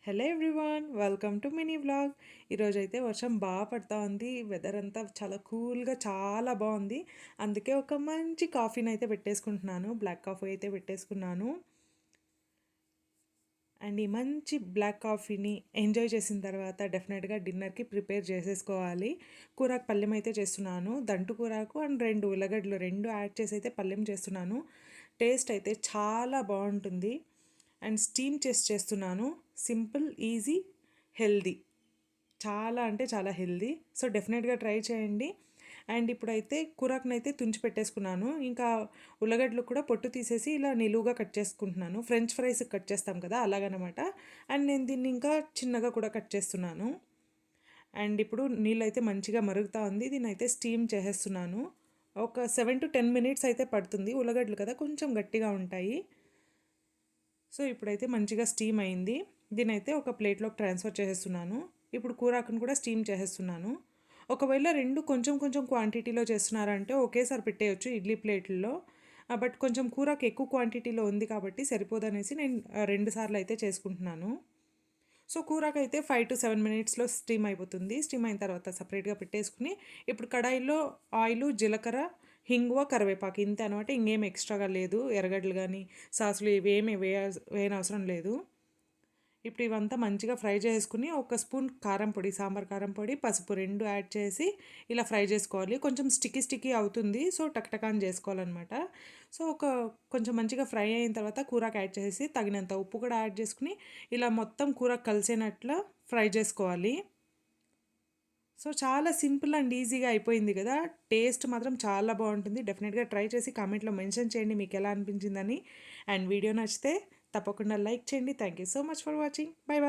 Hello everyone, welcome to mini vlog. ఈరోజైతే వర్షం బాగా పడతా ఉంది. వెదర్ అంతా చాలా కూల్గా చాలా బాగుంది. అందుకే ఒక మంచి కాఫీని అయితే పెట్టేసుకుంటున్నాను. బ్లాక్ కాఫీ అయితే పెట్టేసుకున్నాను. అండ్ ఈ మంచి బ్లాక్ కాఫీని ఎంజాయ్ చేసిన తర్వాత డెఫినెట్గా డిన్నర్కి ప్రిపేర్ చేసేసుకోవాలి. కూరకు పల్లెం అయితే చేస్తున్నాను. దంటు కూరకు అండ్ 2 ఉల్లగడ్డలు యాడ్ చేసి అయితే పల్లెం చేస్తున్నాను. టేస్ట్ అయితే చాలా బాగుంటుంది. అండ్ స్టీమ్ చేస్తున్నాను. Simple, easy, healthy. చాలా అంటే చాలా హెల్దీ. సో డెఫినెట్గా ట్రై చేయండి. అండ్ ఇప్పుడైతే కూరాకునైతే తుంచి పెట్టేసుకున్నాను. ఇంకా ఉల్లగడ్డలు కూడా పొట్టు తీసేసి ఇలా నిలువుగా కట్ చేసుకుంటున్నాను. ఫ్రెంచ్ ఫ్రైస్ కట్ చేస్తాం కదా, అలాగనమాట. అండ్ నేను దీన్ని ఇంకా చిన్నగా కూడా కట్ చేస్తున్నాను. అండ్ ఇప్పుడు నీళ్ళు అయితే మంచిగా మరుగుతూ ఉంది. దీన్ని అయితే స్టీమ్ చేసేస్తున్నాను. ఒక 7 to 10 మినిట్స్ అయితే పడుతుంది. ఉల్లగడ్డలు కదా కొంచెం గట్టిగా ఉంటాయి. సో ఇప్పుడైతే మంచిగా స్టీమ్ అయింది. దీనైతే ఒక ప్లేట్లోకి ట్రాన్స్ఫర్ చేసేస్తున్నాను. ఇప్పుడు కూరాకును కూడా స్టీమ్ చేసేస్తున్నాను. ఒకవేళ రెండు కొంచెం కొంచెం క్వాంటిటీలో చేస్తున్నారంటే ఒకేసారి పెట్టేయచ్చు ఇడ్లీ ప్లేట్లలో. బట్ కొంచెం కూరాకు ఎక్కువ క్వాంటిటీలో ఉంది కాబట్టి సరిపోదనేసి నేను 2 సార్లు అయితే చేసుకుంటున్నాను. సో కూరాకైతే 5 to 7 మినిట్స్లో స్టీమ్ అయిపోతుంది. స్టీమ్ అయిన తర్వాత సపరేట్గా పెట్టేసుకుని ఇప్పుడు కడాయిలో ఆయిల్, జీలకర్ర, హింగువ, కరివేపాకు ఇంతే అనమాట. ఇంకేం ఎక్స్ట్రాగా లేదు. ఎర్రగడ్డలు కానీ సాసులు ఇవేమి వేయనవసరం లేదు. ఇప్పుడు ఇవంతా మంచిగా ఫ్రై చేసుకుని ఒక స్పూన్ కారం పొడి, సాంబార్ కారం పొడి, పసుపు 2 యాడ్ చేసి ఇలా ఫ్రై చేసుకోవాలి. కొంచెం స్టిక్కీ అవుతుంది. సో టక్టకాన్ చేసుకోవాలన్నమాట. సో కొంచెం మంచిగా ఫ్రై అయిన తర్వాత కూరకు యాడ్ చేసి తగినంత ఉప్పు కూడా యాడ్ చేసుకుని ఇలా మొత్తం కూరకు కలిసేనట్లు ఫ్రై చేసుకోవాలి. సో చాలా సింపుల్ అండ్ ఈజీగా అయిపోయింది కదా. టేస్ట్ మాత్రం చాలా బాగుంటుంది. డెఫినెట్గా ట్రై చేసి కామెంట్లో మెన్షన్ చేయండి మీకు ఎలా అనిపించిందని. అండ్ వీడియో నచ్చితే తప్పకుండా లైక్ చేయండి. Thank you so much for watching. By by.